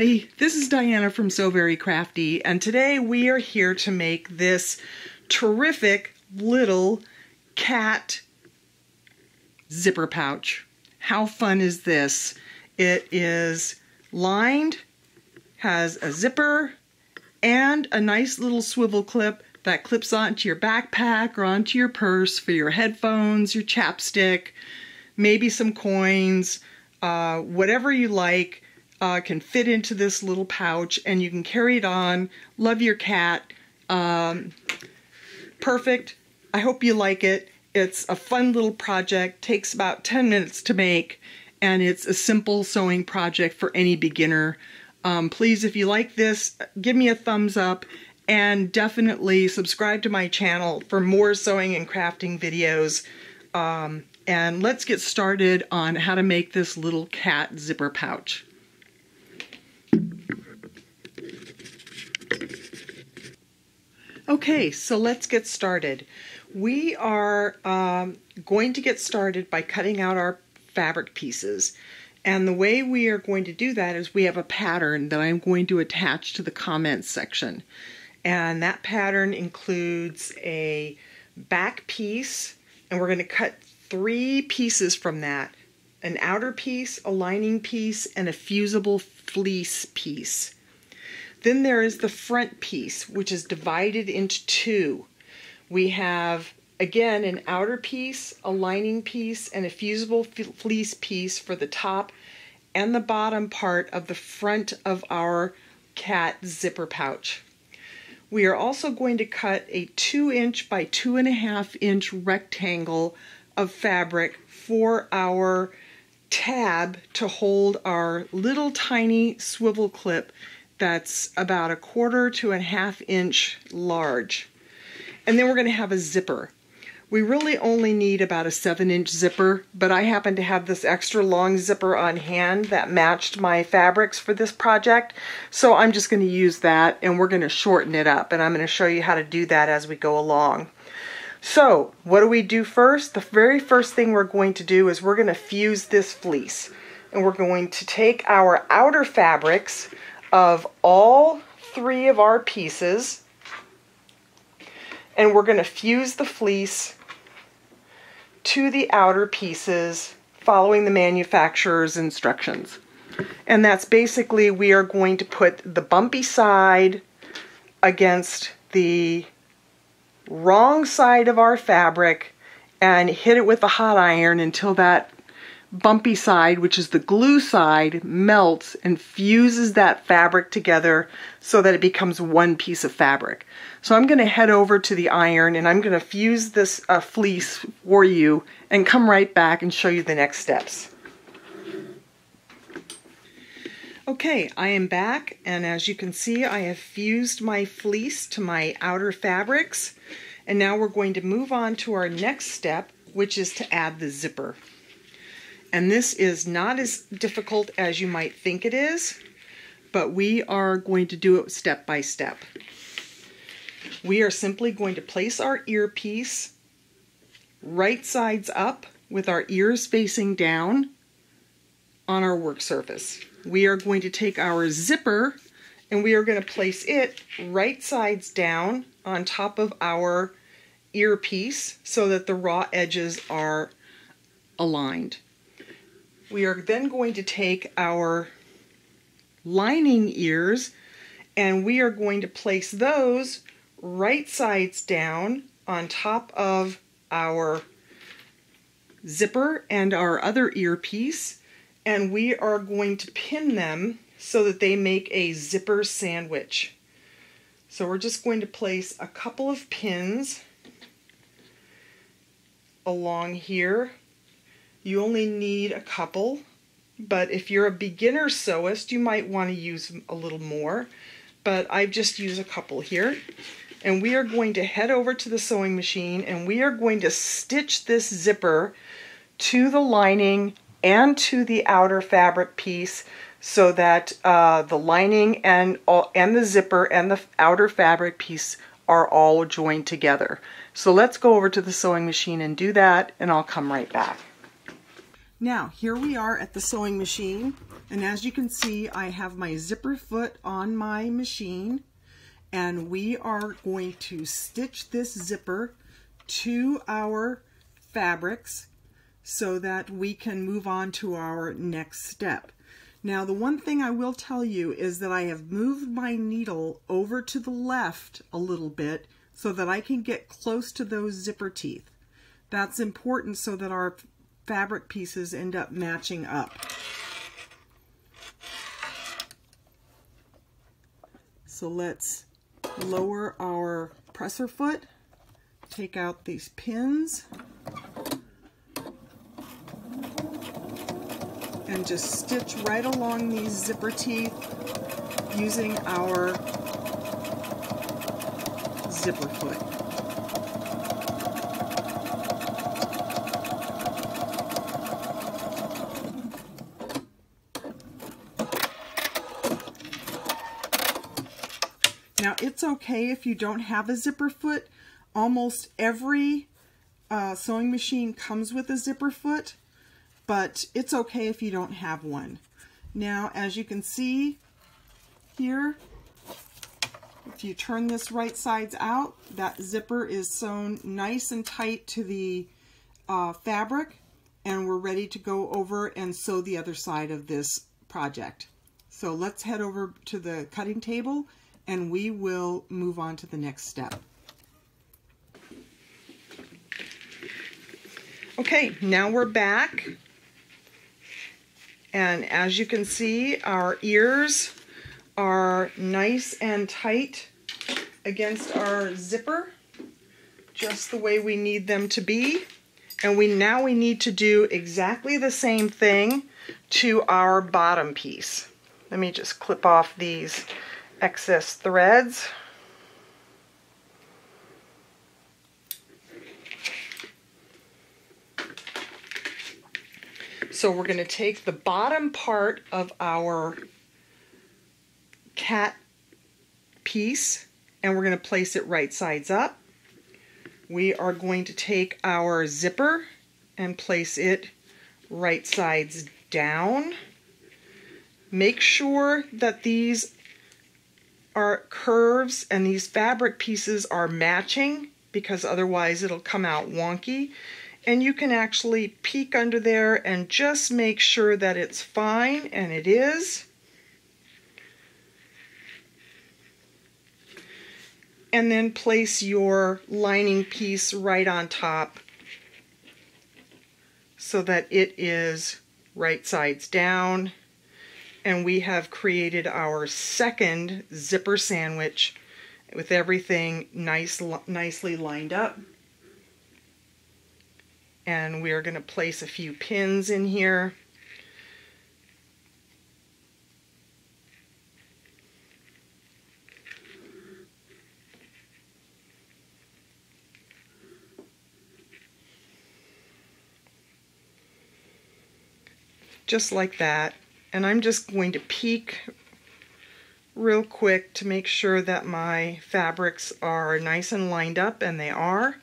everybody, this is Diana from So Very Crafty, and today we are here to make this terrific little cat zipper pouch. How fun is this? It is lined, has a zipper, and a nice little swivel clip that clips onto your backpack or onto your purse for your headphones, your chapstick, maybe some coins, whatever you like. Can fit into this little pouch and you can carry it on. Love your cat. Perfect. I hope you like it. It's a fun little project. Takes about 10 minutes to make, and it's a simple sewing project for any beginner. Please, if you like this, give me a thumbs up and definitely subscribe to my channel for more sewing and crafting videos. And let's get started on how to make this little cat zipper pouch. Okay, so let's get started. We are going to get started by cutting out our fabric pieces. And the way we are going to do that is we have a pattern that I'm going to attach to the comments section. And that pattern includes a back piece, and we're going to cut 3 pieces from that. An outer piece, a lining piece, and a fusible fleece piece. Then there is the front piece, which is divided into 2. We have, again, an outer piece, a lining piece, and a fusible fleece piece for the top and the bottom part of the front of our cat zipper pouch. We are also going to cut a 2" by 2.5" rectangle of fabric for our tab to hold our little tiny swivel clip that's about 1/4 to 1/2 inch large. And then we're going to have a zipper. We really only need about a 7" zipper, but I happen to have this extra long zipper on hand that matched my fabrics for this project, so I'm just going to use that, and we're going to shorten it up, and I'm going to show you how to do that as we go along. So what do we do first? The very first thing we're going to do is we're going to fuse this fleece, and we're going to take our outer fabrics of all 3 of our pieces, and we're going to fuse the fleece to the outer pieces following the manufacturer's instructions. And that's basically, we are going to put the bumpy side against the wrong side of our fabric and hit it with a hot iron until that bumpy side, which is the glue side, melts and fuses that fabric together so that it becomes one piece of fabric. So I'm going to head over to the iron and I'm going to fuse this fleece for you and come right back and show you the next steps. Okay, I am back, and as you can see, I have fused my fleece to my outer fabrics, and now we're going to move on to our next step, which is to add the zipper. And this is not as difficult as you might think it is, but we are going to do it step by step. We are simply going to place our earpiece right sides up with our ears facing down on our work surface. We are going to take our zipper and we are going to place it right sides down on top of our earpiece so that the raw edges are aligned. We are then going to take our lining ears and we are going to place those right sides down on top of our zipper and our other earpiece, and we are going to pin them so that they make a zipper sandwich. So we're just going to place a couple of pins along here. You only need a couple, but if you're a beginner sewist, you might want to use a little more, but I've just used a couple here. And we are going to head over to the sewing machine and we are going to stitch this zipper to the lining and to the outer fabric piece so that the lining and the zipper and the outer fabric piece are all joined together. So let's go over to the sewing machine and do that, and I'll come right back. Now, here we are at the sewing machine, and as you can see, I have my zipper foot on my machine, and we are going to stitch this zipper to our fabrics so that we can move on to our next step. Now, the one thing I will tell you is that I have moved my needle over to the left a little bit so that I can get close to those zipper teeth. That's important so that our fabric pieces end up matching up. So let's lower our presser foot, take out these pins, and just stitch right along these zipper teeth using our zipper foot. Now, it's okay if you don't have a zipper foot. Almost every sewing machine comes with a zipper foot, but it's okay if you don't have one. Now, as you can see here, if you turn this right sides out, that zipper is sewn nice and tight to the fabric, and we're ready to go over and sew the other side of this project. So let's head over to the cutting table and we will move on to the next step. Okay, now we're back, and as you can see, our ears are nice and tight against our zipper, just the way we need them to be. And now we need to do exactly the same thing to our bottom piece. Let me just clip off these excess threads. So we're going to take the bottom part of our cat piece and we're going to place it right sides up. We are going to take our zipper and place it right sides down. Make sure that these are curves and these fabric pieces are matching, because otherwise it'll come out wonky. And you can actually peek under there and just make sure that it's fine, and it is. And then place your lining piece right on top so that it is right sides down. And we have created our second zipper sandwich with everything nicely lined up. And we are going to place a few pins in here. Just like that. And I'm just going to peek real quick to make sure that my fabrics are nice and lined up, and they are.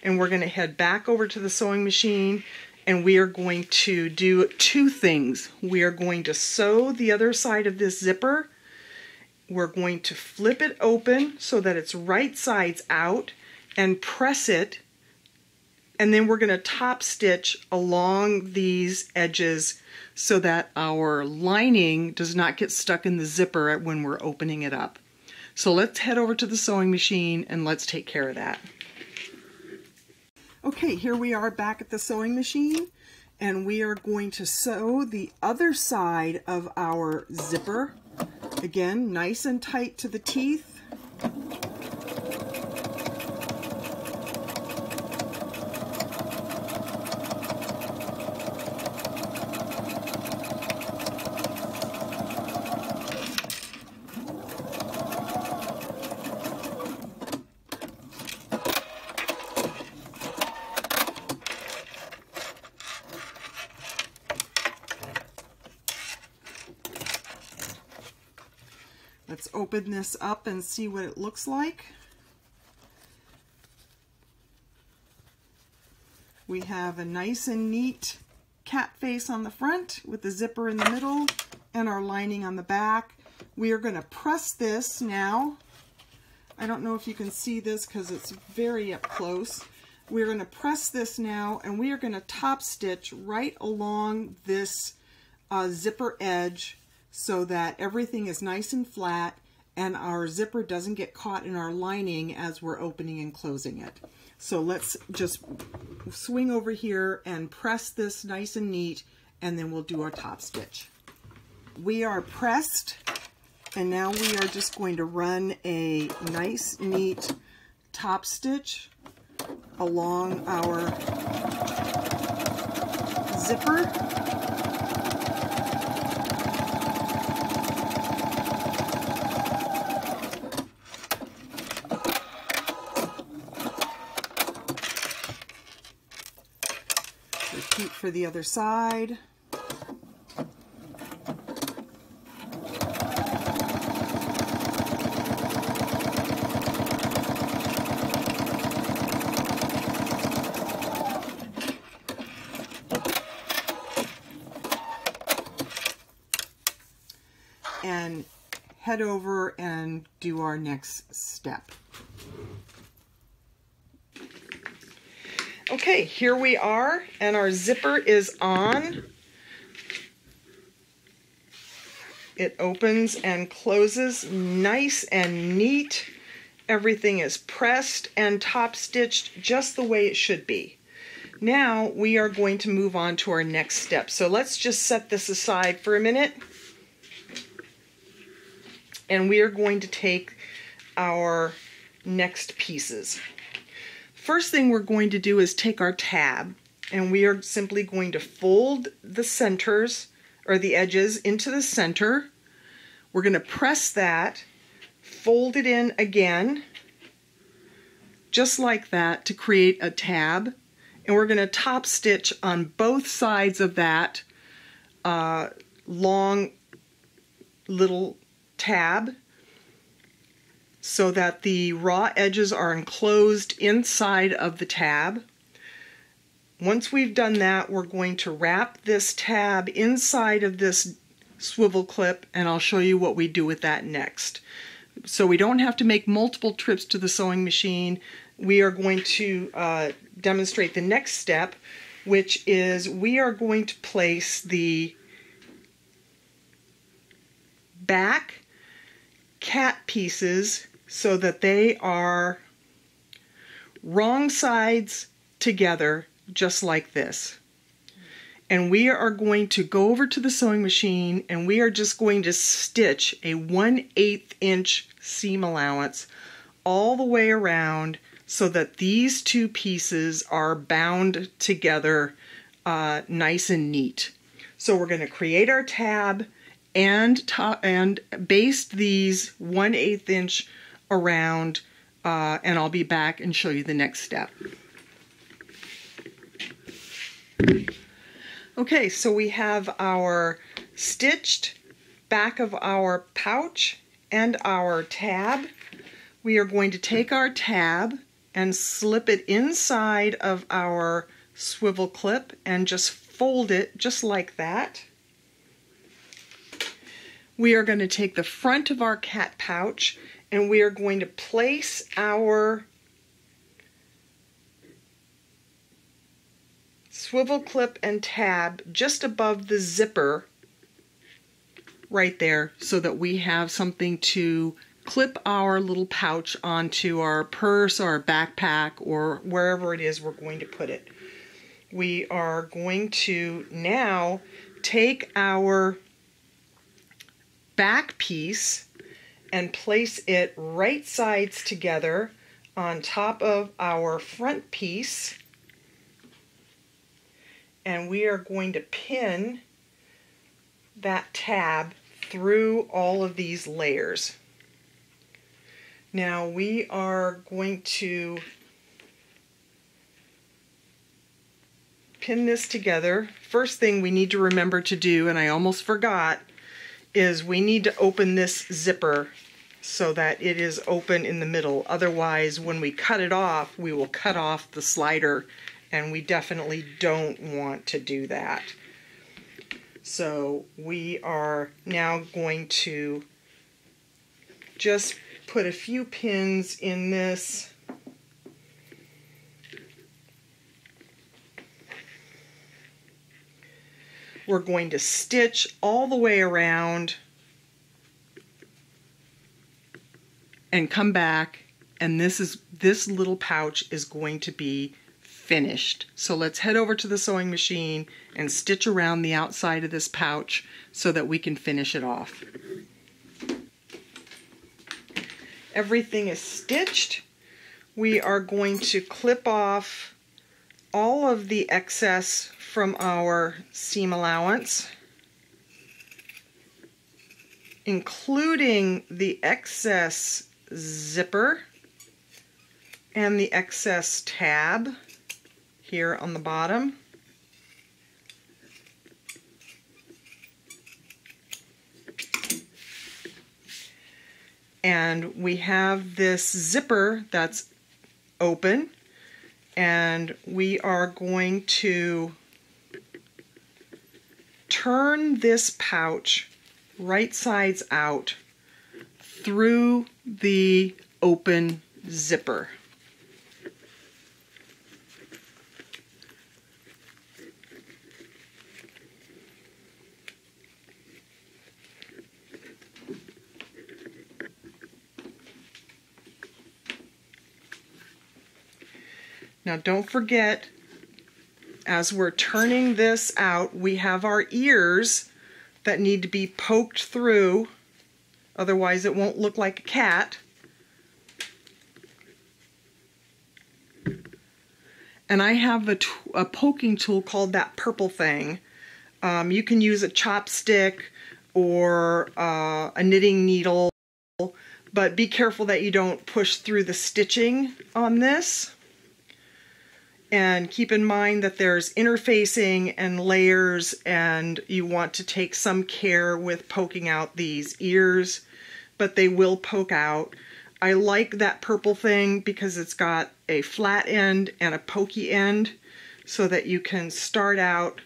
And we're going to head back over to the sewing machine, and we are going to do two things. We are going to sew the other side of this zipper. We're going to flip it open so that it's right sides out and press it, and then we're going to top stitch along these edges so that our lining does not get stuck in the zipper when we're opening it up. So let's head over to the sewing machine and let's take care of that. Okay, here we are back at the sewing machine, and we are going to sew the other side of our zipper. Again, nice and tight to the teeth. Let's open this up and see what it looks like. We have a nice and neat cat face on the front with the zipper in the middle and our lining on the back. We are going to press this now. I don't know if you can see this because it's very up close. We're going to press this now, and we are going to top stitch right along this zipper edge so that everything is nice and flat and our zipper doesn't get caught in our lining as we're opening and closing it. So let's just swing over here and press this nice and neat, and then we'll do our top stitch. We are pressed, and now we are just going to run a nice neat top stitch along our zipper. Repeat for the other side. And head over and do our next step. Okay, here we are, and our zipper is on. It opens and closes nice and neat. Everything is pressed and top stitched just the way it should be. Now we are going to move on to our next step. So let's just set this aside for a minute. And we are going to take our next pieces. First thing we're going to do is take our tab, and we are simply going to fold the centers or the edges into the center. We're going to press that, fold it in again, just like that, to create a tab. And we're going to top stitch on both sides of that long little tab so that the raw edges are enclosed inside of the tab. Once we've done that, we're going to wrap this tab inside of this swivel clip, and I'll show you what we do with that next. So we don't have to make multiple trips to the sewing machine. We are going to demonstrate the next step, which is we are going to place the back cat pieces so that they are wrong sides together, just like this. And we are going to go over to the sewing machine, and we are just going to stitch a 1/8 inch seam allowance all the way around so that these two pieces are bound together nice and neat. So we're going to create our tab and baste these 1/8 inch around, and I'll be back and show you the next step. Okay, so we have our stitched back of our pouch and our tab. We are going to take our tab and slip it inside of our swivel clip and just fold it just like that. We are going to take the front of our cat pouch, and we are going to place our swivel clip and tab just above the zipper right there so that we have something to clip our little pouch onto our purse or our backpack or wherever it is we're going to put it. We are going to now take our back piece and place it right sides together on top of our front piece, and we are going to pin that tab through all of these layers. Now we are going to pin this together. First thing we need to remember to do, and I almost forgot, is we need to open this zipper so that it is open in the middle. Otherwise, when we cut it off, we will cut off the slider, and we definitely don't want to do that. So we are now going to just put a few pins in this. We're going to stitch all the way around and come back, and this little pouch is going to be finished. So let's head over to the sewing machine and stitch around the outside of this pouch so that we can finish it off. Everything is stitched. We are going to clip off all of the excess from our seam allowance, including the excess zipper and the excess tab here on the bottom. And we have this zipper that's open, and we are going to turn this pouch right sides out through the open zipper. Now don't forget, as we're turning this out, we have our ears that need to be poked through, otherwise it won't look like a cat. And I have a poking tool called that purple thing. You can use a chopstick or a knitting needle, but be careful that you don't push through the stitching on this. And keep in mind that there's interfacing and layers, and you want to take some care with poking out these ears, but they will poke out. I like that purple thing because it's got a flat end and a pokey end, so that you can start out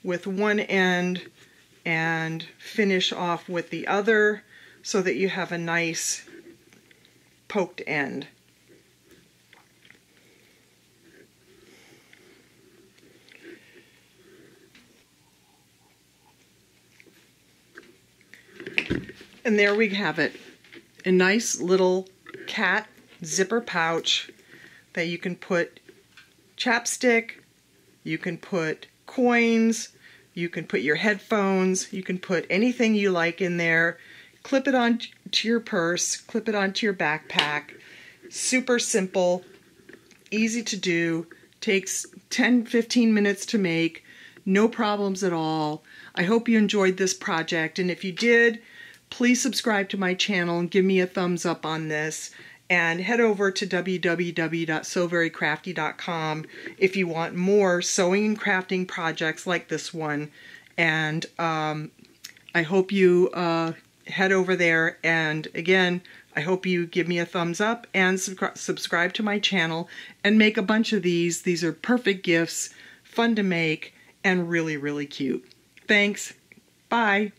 with one end and finish off with the other, so that you have a nice poked end. And there we have it, a nice little cat zipper pouch that you can put chapstick, you can put coins, you can put your headphones, you can put anything you like in there. Clip it onto your purse, clip it onto your backpack. Super simple, easy to do, takes 10-15 minutes to make, no problems at all. I hope you enjoyed this project, and if you did, please subscribe to my channel and give me a thumbs up on this, and head over to www.sewverycrafty.com if you want more sewing and crafting projects like this one. And I hope you head over there, and again, I hope you give me a thumbs up and subscribe to my channel and make a bunch of these. These are perfect gifts, fun to make, and really, really cute. Thanks. Bye.